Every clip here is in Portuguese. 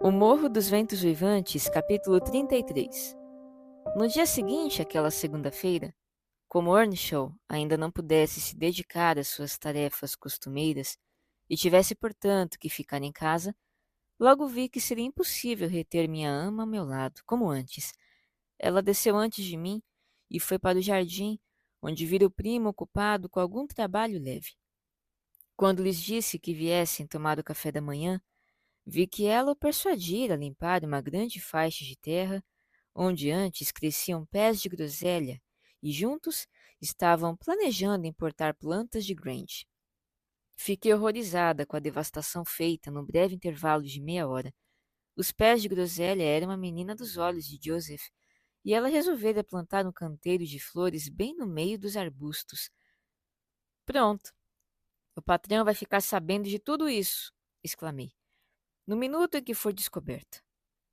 O Morro dos Ventos Uivantes, capítulo 33. No dia seguinte, aquela segunda-feira, como Earnshaw ainda não pudesse se dedicar às suas tarefas costumeiras e tivesse, portanto, que ficar em casa, logo vi que seria impossível reter minha ama ao meu lado, como antes. Ela desceu antes de mim e foi para o jardim, onde vira o primo ocupado com algum trabalho leve. Quando lhes disse que viessem tomar o café da manhã, vi que ela o persuadira a limpar uma grande faixa de terra, onde antes cresciam pés de groselha, e juntos estavam planejando importar plantas de Grange. Fiquei horrorizada com a devastação feita num breve intervalo de meia hora. Os pés de groselha eram a menina dos olhos de Joseph, e ela resolvera plantar um canteiro de flores bem no meio dos arbustos. Pronto, o patrão vai ficar sabendo de tudo isso, exclamei, no minuto em que for descoberta.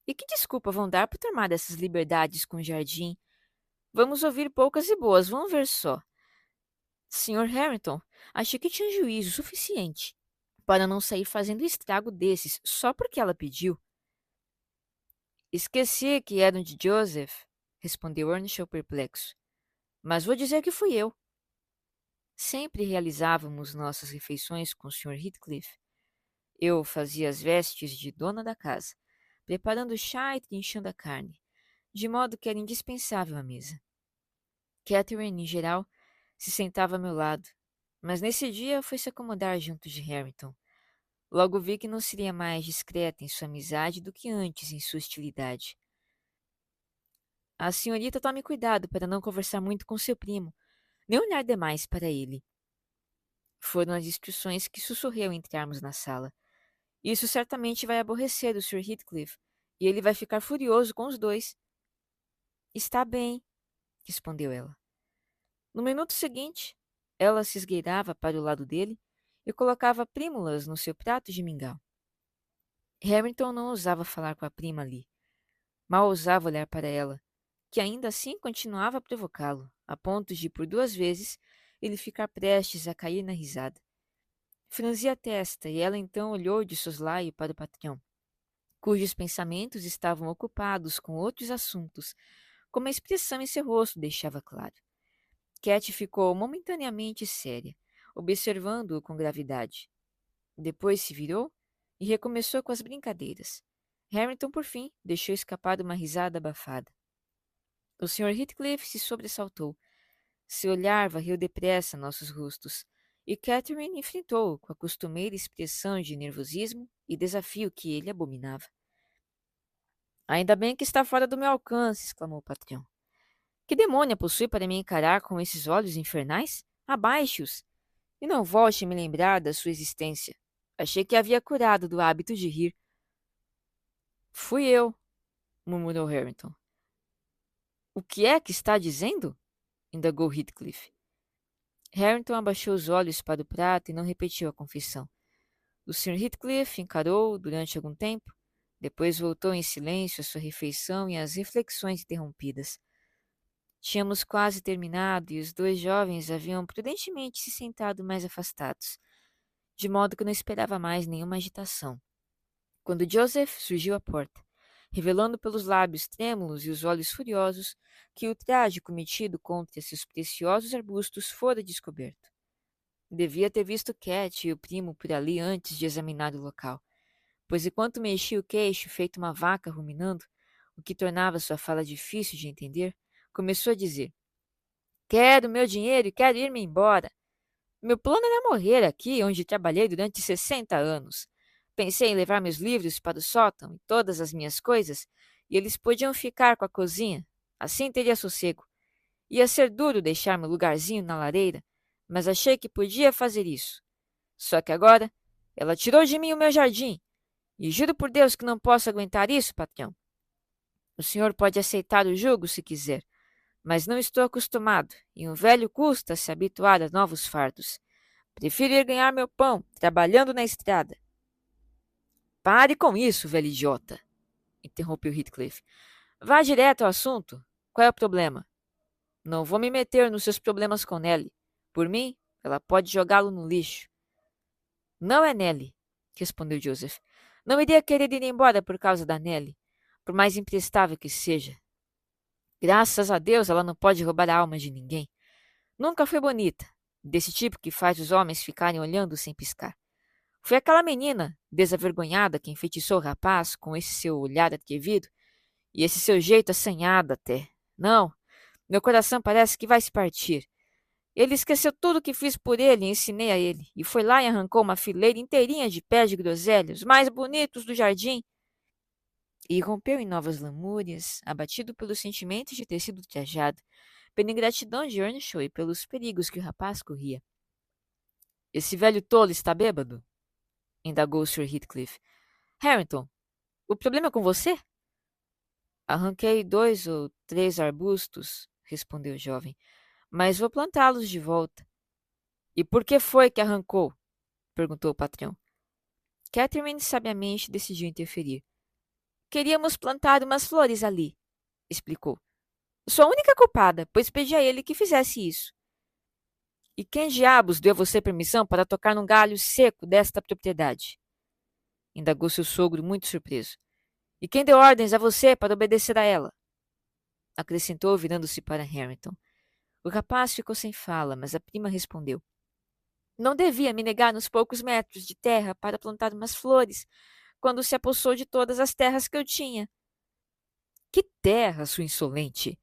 E que desculpa vão dar por tomar essas liberdades com o jardim? Vamos ouvir poucas e boas, vamos ver só. Sr. Harrington, achei que tinha juízo suficiente para não sair fazendo estrago desses só porque ela pediu. Esqueci que eram de Joseph, respondeu Earnshaw perplexo. Mas vou dizer que fui eu. Sempre realizávamos nossas refeições com o Sr. Heathcliff. Eu fazia as vestes de dona da casa, preparando o chá e trinchando a carne, de modo que era indispensável à mesa. Catherine, em geral, se sentava ao meu lado, mas nesse dia foi se acomodar junto de Harrington. Logo vi que não seria mais discreta em sua amizade do que antes em sua hostilidade. A senhorita tome cuidado para não conversar muito com seu primo, nem olhar demais para ele. Foram as instruções que sussurrei ao entrarmos na sala. Isso certamente vai aborrecer o Sr. Heathcliff, e ele vai ficar furioso com os dois. Está bem, respondeu ela. No minuto seguinte, ela se esgueirava para o lado dele e colocava prímulas no seu prato de mingau. Harrington não ousava falar com a prima ali. Mal ousava olhar para ela, que ainda assim continuava a provocá-lo, a ponto de, por 2 vezes, ele ficar prestes a cair na risada. Franzia a testa e ela então olhou de soslaio para o patrão, cujos pensamentos estavam ocupados com outros assuntos, como a expressão em seu rosto deixava claro. Cat ficou momentaneamente séria, observando-o com gravidade. Depois se virou e recomeçou com as brincadeiras. Harrington, por fim, deixou escapar uma risada abafada. O Sr. Heathcliff se sobressaltou. Seu olhar varreu depressa nossos rostos, e Catherine enfrentou-o com a costumeira expressão de nervosismo e desafio que ele abominava. Ainda bem que está fora do meu alcance, exclamou o patrão. Que demônio a possui para me encarar com esses olhos infernais? Abaixe-os, e não volte a me lembrar da sua existência. Achei que havia curado do hábito de rir. Fui eu, murmurou Harrington. O que é que está dizendo? Indagou Heathcliff. Harrington abaixou os olhos para o prato e não repetiu a confissão. O Sr. Heathcliff encarou durante algum tempo, depois voltou em silêncio à sua refeição e às reflexões interrompidas. Tínhamos quase terminado e os dois jovens haviam prudentemente se sentado mais afastados, de modo que não esperava mais nenhuma agitação, quando Joseph surgiu à porta, revelando pelos lábios trêmulos e os olhos furiosos que o traje cometido contra seus preciosos arbustos fora descoberto. Devia ter visto Cat e o primo por ali antes de examinar o local, pois enquanto mexia o queixo feito uma vaca ruminando, o que tornava sua fala difícil de entender, começou a dizer: Quero meu dinheiro e quero ir-me embora. Meu plano era morrer aqui, onde trabalhei durante 60 anos. Pensei em levar meus livros para o sótão e todas as minhas coisas, e eles podiam ficar com a cozinha. Assim teria sossego. Ia ser duro deixar meu lugarzinho na lareira, mas achei que podia fazer isso. Só que agora ela tirou de mim o meu jardim, e juro por Deus que não posso aguentar isso, patrão. O senhor pode aceitar o jugo se quiser, mas não estou acostumado, e um velho custa se habituar a novos fardos. Prefiro ir ganhar meu pão, trabalhando na estrada. Pare com isso, velho idiota, interrompeu Heathcliff. Vá direto ao assunto. Qual é o problema? Não vou me meter nos seus problemas com Nellie. Por mim, ela pode jogá-lo no lixo. Não é Nellie, respondeu Joseph. Não iria querer ir embora por causa da Nelly, por mais imprestável que seja. Graças a Deus ela não pode roubar a alma de ninguém. Nunca foi bonita, desse tipo que faz os homens ficarem olhando sem piscar. Foi aquela menina, desavergonhada, que enfeitiçou o rapaz com esse seu olhar atrevido e esse seu jeito assanhado até. Não, meu coração parece que vai se partir. Ele esqueceu tudo o que fiz por ele e ensinei a ele, e foi lá e arrancou uma fileira inteirinha de pés de groselha, os mais bonitos do jardim, e rompeu em novas lamúrias, abatido pelo sentimento de ter sido ultrajado, pela ingratidão de Earnshaw e pelos perigos que o rapaz corria. Esse velho tolo está bêbado? Indagou Sir Heathcliff. Harrington, o problema é com você? Arranquei 2 ou 3 arbustos, respondeu o jovem, mas vou plantá-los de volta. E por que foi que arrancou? Perguntou o patrão. Catherine sabiamente decidiu interferir. Queríamos plantar umas flores ali, explicou. Sou a única culpada, pois pedi a ele que fizesse isso. E quem diabos deu a você permissão para tocar num galho seco desta propriedade? Indagou seu sogro, muito surpreso. E quem deu ordens a você para obedecer a ela? Acrescentou, virando-se para Harrington. O rapaz ficou sem fala, mas a prima respondeu. Não devia me negar nos poucos metros de terra para plantar umas flores, quando se apossou de todas as terras que eu tinha. Que terra, sua insolente!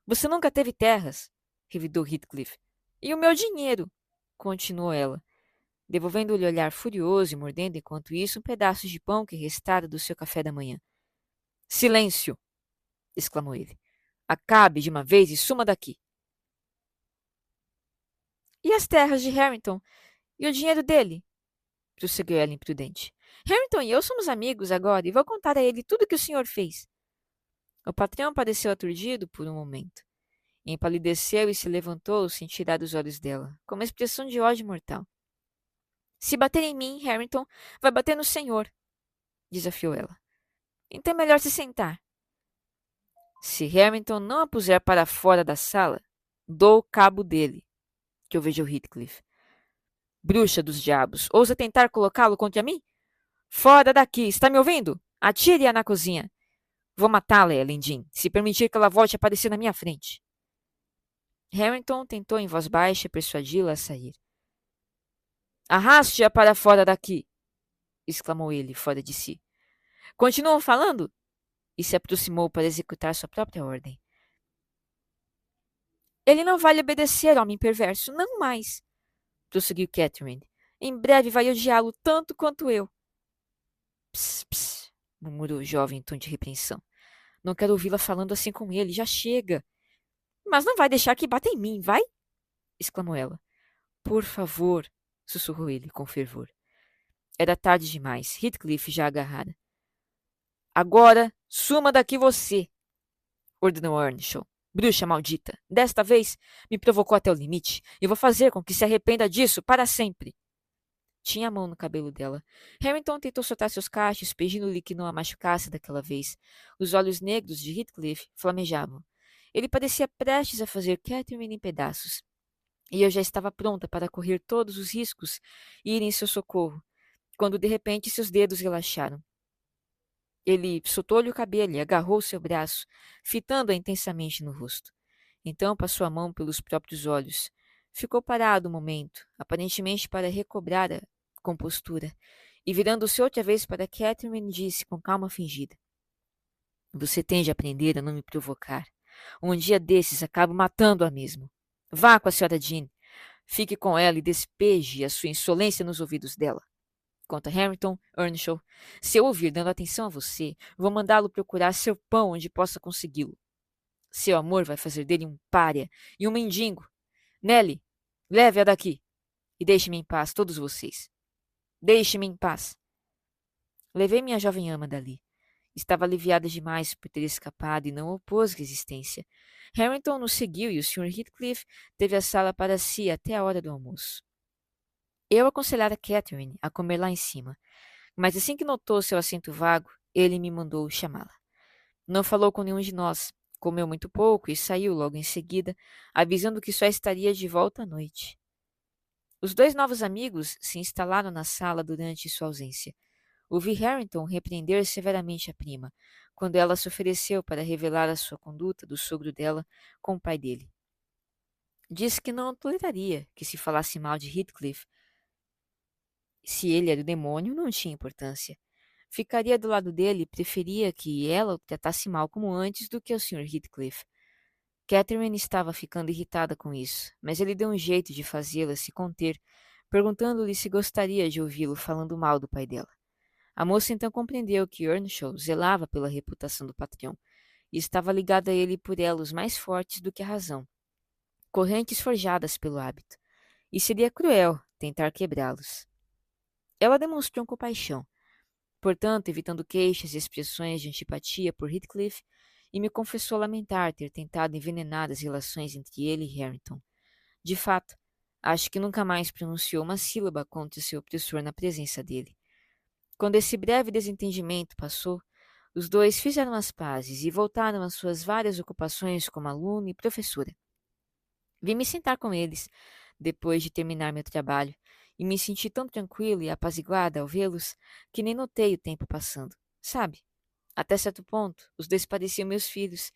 Você nunca teve terras, revidou Heathcliff. E o meu dinheiro, continuou ela, devolvendo-lhe o olhar furioso e mordendo enquanto isso um pedaço de pão que restara do seu café da manhã. Silêncio! Exclamou ele. Acabe de uma vez e suma daqui. E as terras de Harrington? E o dinheiro dele? Prosseguiu ela imprudente. Harrington e eu somos amigos agora e vou contar a ele tudo o que o senhor fez. O patrão pareceu aturdido por um momento. Empalideceu e se levantou sem tirar os olhos dela, com uma expressão de ódio mortal. Se bater em mim, Harrington, vai bater no senhor, desafiou ela. Então é melhor se sentar. Se Harrington não a puser para fora da sala, dou cabo dele, que eu vejo Heathcliff. Bruxa dos diabos, ousa tentar colocá-lo contra mim? Fora daqui, está me ouvindo? Atire-a na cozinha. Vou matá-la, Ellen Dean, se permitir que ela volte a aparecer na minha frente. Harrington tentou em voz baixa persuadi-la a sair. Arraste-a para fora daqui, exclamou ele, fora de si. Continuam falando? E se aproximou para executar sua própria ordem. Ele não vai lhe obedecer, homem perverso, não mais, prosseguiu Catherine. Em breve vai odiá-lo tanto quanto eu. Pss, pss, murmurou o jovem em tom de repreensão. Não quero ouvi-la falando assim com ele, já chega. Mas não vai deixar que bata em mim, vai? Exclamou ela. Por favor, sussurrou ele com fervor. Era tarde demais, Heathcliff já agarrara. Agora, suma daqui você, ordenou Earnshaw. Bruxa maldita, desta vez me provocou até o limite e vou fazer com que se arrependa disso para sempre. Tinha a mão no cabelo dela. Harrington tentou soltar seus cachos, pedindo-lhe que não a machucasse daquela vez. Os olhos negros de Heathcliff flamejavam. Ele parecia prestes a fazer Catherine em pedaços. E eu já estava pronta para correr todos os riscos e ir em seu socorro, quando de repente seus dedos relaxaram. Ele soltou-lhe o cabelo e agarrou seu braço, fitando-a intensamente no rosto. Então passou a mão pelos próprios olhos. Ficou parado um momento, aparentemente para recobrar a compostura, e virando-se outra vez para Catherine, disse com calma fingida. Você tem de aprender a não me provocar. Um dia desses acabo matando-a mesmo. Vá com a senhora Jean. Fique com ela e despeje a sua insolência nos ouvidos dela. Quanto a Harrington, Earnshaw, se eu ouvir dando atenção a você, vou mandá-lo procurar seu pão onde possa consegui-lo. Seu amor vai fazer dele um pária e um mendigo. Nelly, leve-a daqui e deixe-me em paz, todos vocês. Deixe-me em paz. Levei minha jovem ama dali. Estava aliviada demais por ter escapado e não opôs resistência. Harrington nos seguiu e o Sr. Heathcliff teve a sala para si até a hora do almoço. Eu aconselhara Catherine a comer lá em cima, mas assim que notou seu assento vago, ele me mandou chamá-la. Não falou com nenhum de nós, comeu muito pouco e saiu logo em seguida, avisando que só estaria de volta à noite. Os 2 novos amigos se instalaram na sala durante sua ausência. Ouvi Harrington repreender severamente a prima, quando ela se ofereceu para revelar a sua conduta do sogro dela com o pai dele. Disse que não toleraria que se falasse mal de Heathcliff. Se ele era o demônio, não tinha importância. Ficaria do lado dele e preferia que ela o tratasse mal como antes do que o Sr. Heathcliff. Catherine estava ficando irritada com isso, mas ele deu um jeito de fazê-la se conter, perguntando-lhe se gostaria de ouvi-lo falando mal do pai dela. A moça então compreendeu que Earnshaw zelava pela reputação do patrão e estava ligada a ele por elos mais fortes do que a razão, correntes forjadas pelo hábito, e seria cruel tentar quebrá-los. Ela demonstrou compaixão, portanto, evitando queixas e expressões de antipatia por Heathcliff, e me confessou lamentar ter tentado envenenar as relações entre ele e Harrington. De fato, acho que nunca mais pronunciou uma sílaba contra seu opressor na presença dele. Quando esse breve desentendimento passou, os dois fizeram as pazes e voltaram às suas várias ocupações como aluno e professora. Vim me sentar com eles, depois de terminar meu trabalho, e me senti tão tranquila e apaziguada ao vê-los que nem notei o tempo passando. Sabe, até certo ponto, os dois pareciam meus filhos.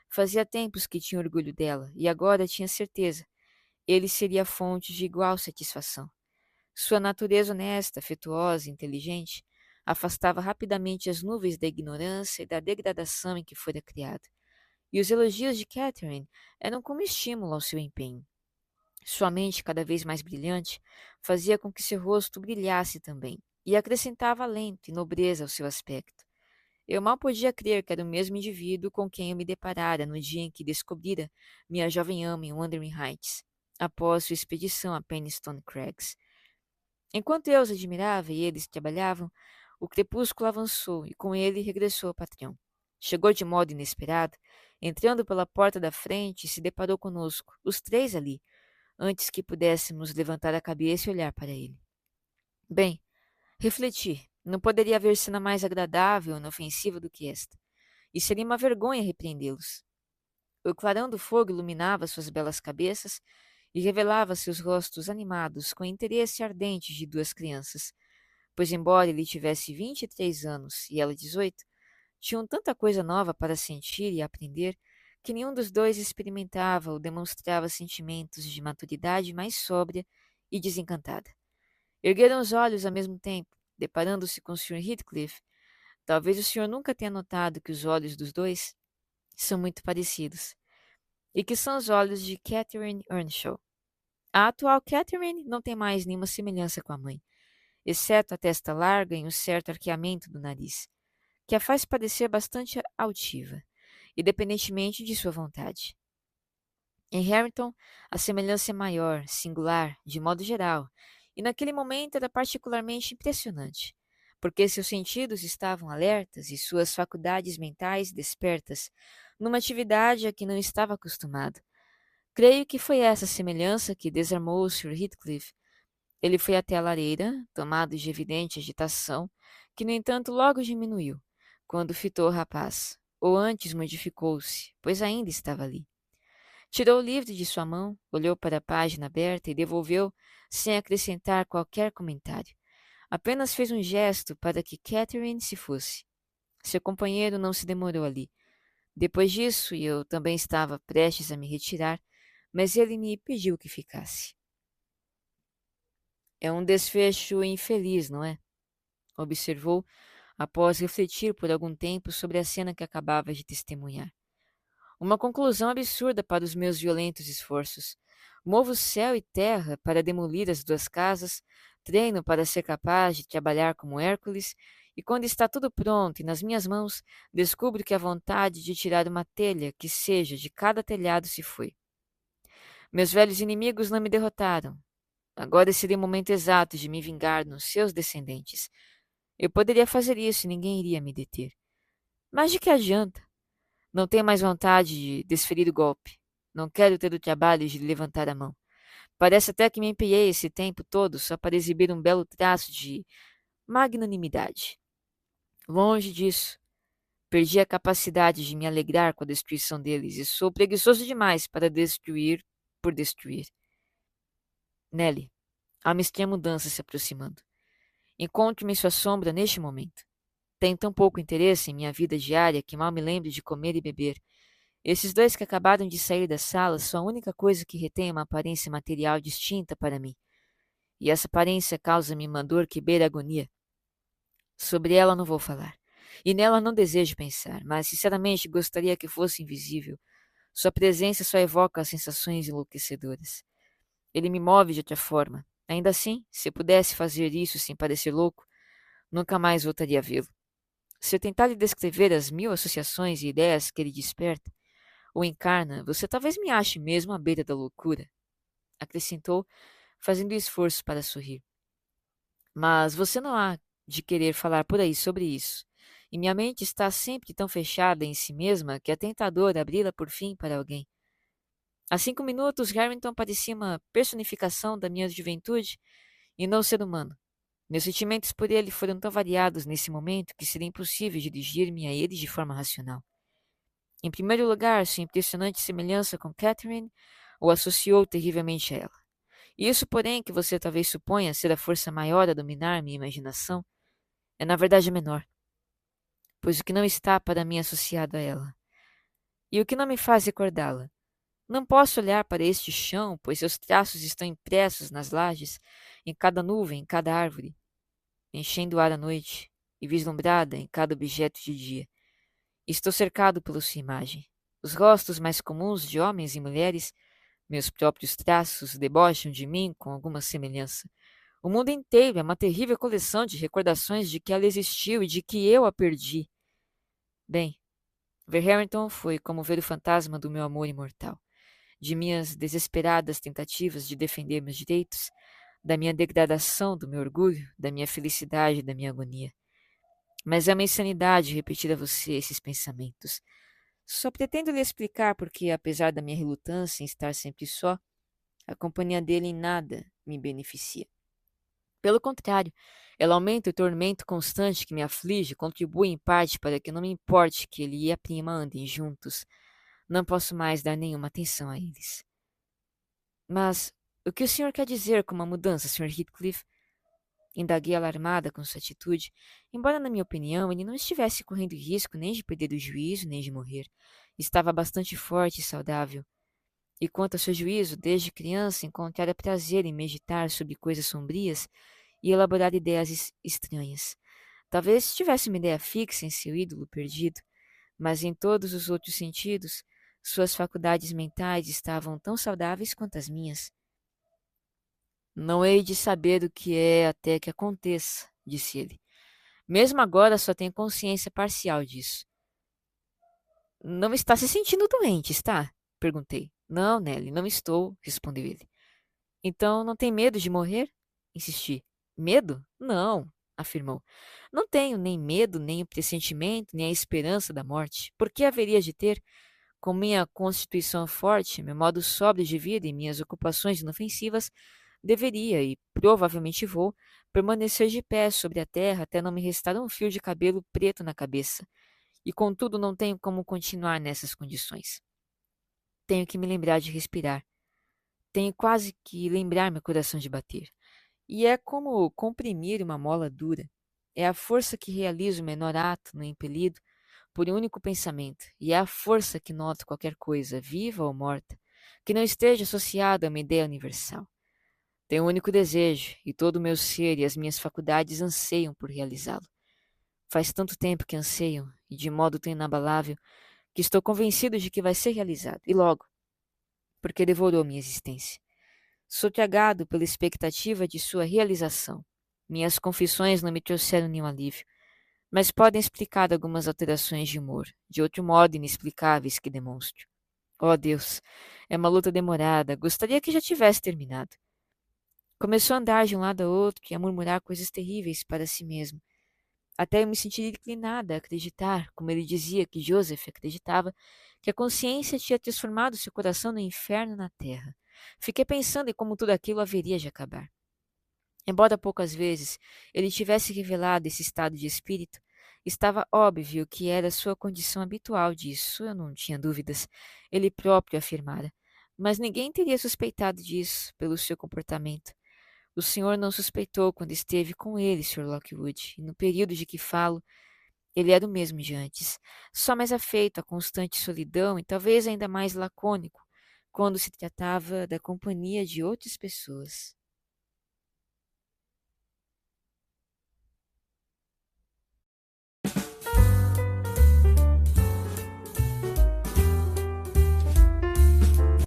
Fazia tempos que tinha orgulho dela, e agora tinha certeza. Ele seria fonte de igual satisfação. Sua natureza honesta, afetuosa e inteligente afastava rapidamente as nuvens da ignorância e da degradação em que fora criado. E os elogios de Catherine eram como estímulo ao seu empenho. Sua mente, cada vez mais brilhante, fazia com que seu rosto brilhasse também, e acrescentava alento e nobreza ao seu aspecto. Eu mal podia crer que era o mesmo indivíduo com quem eu me deparara no dia em que descobrira minha jovem ama em Wuthering Heights, após sua expedição a Penistone Crags. Enquanto eu os admirava e eles trabalhavam, o crepúsculo avançou e com ele regressou o patrão. Chegou de modo inesperado, entrando pela porta da frente, e se deparou conosco, os três ali, antes que pudéssemos levantar a cabeça e olhar para ele. Bem, refleti, não poderia haver cena mais agradável e inofensiva do que esta, e seria uma vergonha repreendê-los. O clarão do fogo iluminava suas belas cabeças e revelava seus rostos animados com o interesse ardente de duas crianças, pois embora ele tivesse 23 anos e ela 18, tinham tanta coisa nova para sentir e aprender que nenhum dos dois experimentava ou demonstrava sentimentos de maturidade mais sóbria e desencantada. Ergueram os olhos ao mesmo tempo, deparando-se com o Sr. Heathcliff. Talvez o senhor nunca tenha notado que os olhos dos dois são muito parecidos, e que são os olhos de Catherine Earnshaw. A atual Catherine não tem mais nenhuma semelhança com a mãe, exceto a testa larga e um certo arqueamento do nariz, que a faz parecer bastante altiva, independentemente de sua vontade. Em Harrington, a semelhança é maior, singular, de modo geral, e naquele momento era particularmente impressionante, porque seus sentidos estavam alertas e suas faculdades mentais despertas, numa atividade a que não estava acostumado. Creio que foi essa semelhança que desarmou o Sr. Heathcliff. Ele foi até a lareira, tomado de evidente agitação, que no entanto logo diminuiu, quando fitou o rapaz, ou antes modificou-se, pois ainda estava ali. Tirou o livro de sua mão, olhou para a página aberta e devolveu sem acrescentar qualquer comentário. Apenas fez um gesto para que Catherine se fosse. Seu companheiro não se demorou ali. Depois disso, eu também estava prestes a me retirar, mas ele me pediu que ficasse. É um desfecho infeliz, não é? Observou, após refletir por algum tempo sobre a cena que acabava de testemunhar. Uma conclusão absurda para os meus violentos esforços. Movo céu e terra para demolir as duas casas, treino para ser capaz de trabalhar como Hércules, e quando está tudo pronto e nas minhas mãos, descubro que a vontade de tirar uma telha que seja de cada telhado se foi. Meus velhos inimigos não me derrotaram. Agora seria o momento exato de me vingar nos seus descendentes. Eu poderia fazer isso e ninguém iria me deter. Mas de que adianta? Não tenho mais vontade de desferir o golpe. Não quero ter o trabalho de levantar a mão. Parece até que me empenhei esse tempo todo só para exibir um belo traço de magnanimidade. Longe disso. Perdi a capacidade de me alegrar com a destruição deles e sou preguiçoso demais para destruir por destruir. Nelly, há uma estranha mudança se aproximando. Encontro-me em sua sombra neste momento. Tenho tão pouco interesse em minha vida diária que mal me lembro de comer e beber. Esses dois que acabaram de sair da sala são a única coisa que retém uma aparência material distinta para mim. E essa aparência causa-me uma dor que beira a agonia. Sobre ela não vou falar. E nela não desejo pensar, mas sinceramente gostaria que fosse invisível. Sua presença só evoca sensações enlouquecedoras. Ele me move de outra forma. Ainda assim, se eu pudesse fazer isso sem parecer louco, nunca mais voltaria a vê-lo. Se eu tentar lhe descrever as mil associações e ideias que ele desperta ou encarna, você talvez me ache mesmo à beira da loucura, acrescentou, fazendo esforço para sorrir. Mas você não há de querer falar por aí sobre isso. E minha mente está sempre tão fechada em si mesma que é tentador abri-la por fim para alguém. Há 5 minutos, Harrington parecia uma personificação da minha juventude e não ser humano. Meus sentimentos por ele foram tão variados nesse momento que seria impossível dirigir-me a ele de forma racional. Em primeiro lugar, sua impressionante semelhança com Catherine o associou terrivelmente a ela. Isso, porém, que você talvez suponha ser a força maior a dominar minha imaginação, é na verdade menor, pois o que não está para mim associado a ela, e o que não me faz recordá-la. Não posso olhar para este chão, pois seus traços estão impressos nas lajes, em cada nuvem, em cada árvore, enchendo o ar à noite, e vislumbrada em cada objeto de dia. Estou cercado pela sua imagem. Os rostos mais comuns de homens e mulheres, meus próprios traços, debocham de mim com alguma semelhança. O mundo inteiro é uma terrível coleção de recordações de que ela existiu e de que eu a perdi. Bem, ver Harrington foi como ver o fantasma do meu amor imortal, de minhas desesperadas tentativas de defender meus direitos, da minha degradação, do meu orgulho, da minha felicidade e da minha agonia. Mas é uma insanidade repetir a você esses pensamentos. Só pretendo lhe explicar porque, apesar da minha relutância em estar sempre só, a companhia dele em nada me beneficia. Pelo contrário, ela aumenta o tormento constante que me aflige, contribui em parte para que não me importe que ele e a prima andem juntos. Não posso mais dar nenhuma atenção a eles. Mas o que o senhor quer dizer com uma mudança, Sr. Heathcliff? Indaguei alarmada com sua atitude, embora, na minha opinião, ele não estivesse correndo risco nem de perder o juízo, nem de morrer. Estava bastante forte e saudável. E quanto ao seu juízo, desde criança encontrara prazer em meditar sobre coisas sombrias e elaborar ideias estranhas. Talvez tivesse uma ideia fixa em seu ídolo perdido, mas em todos os outros sentidos, suas faculdades mentais estavam tão saudáveis quanto as minhas. Não hei de saber o que é até que aconteça, disse ele. Mesmo agora só tenho consciência parcial disso. Não está se sentindo doente, está? Perguntei. Não, Nelly, não estou, respondeu ele. Então não tem medo de morrer? Insisti. Medo? Não, afirmou. Não tenho nem medo, nem o pressentimento, nem a esperança da morte. Por que haveria de ter? Com minha constituição forte, meu modo sóbrio de vida e minhas ocupações inofensivas, deveria, e provavelmente vou, permanecer de pé sobre a terra até não me restar um fio de cabelo preto na cabeça. E contudo não tenho como continuar nessas condições. Tenho que me lembrar de respirar. Tenho quase que lembrar meu coração de bater. E é como comprimir uma mola dura. É a força que realiza o menor ato no impelido por um único pensamento, e é a força que nota qualquer coisa, viva ou morta, que não esteja associada a uma ideia universal. Tenho um único desejo, e todo o meu ser e as minhas faculdades anseiam por realizá-lo. Faz tanto tempo que anseiam, e de modo tão inabalável, que estou convencido de que vai ser realizado, e logo, porque devorou minha existência. Sou tragado pela expectativa de sua realização. Minhas confissões não me trouxeram nenhum alívio, mas podem explicar algumas alterações de humor, de outro modo inexplicáveis que demonstro. Oh, Deus, é uma luta demorada, gostaria que já tivesse terminado. Começou a andar de um lado a outro e a murmurar coisas terríveis para si mesmo, até eu me sentir inclinada a acreditar, como ele dizia que Joseph acreditava, que a consciência tinha transformado seu coração no inferno na terra. Fiquei pensando em como tudo aquilo haveria de acabar. Embora poucas vezes ele tivesse revelado esse estado de espírito, estava óbvio que era sua condição habitual disso, eu não tinha dúvidas. Ele próprio afirmara. Mas ninguém teria suspeitado disso pelo seu comportamento. O senhor não suspeitou quando esteve com ele, Sr. Lockwood, e no período de que falo, ele era o mesmo de antes, só mais afeito à constante solidão e talvez ainda mais lacônico, quando se tratava da companhia de outras pessoas.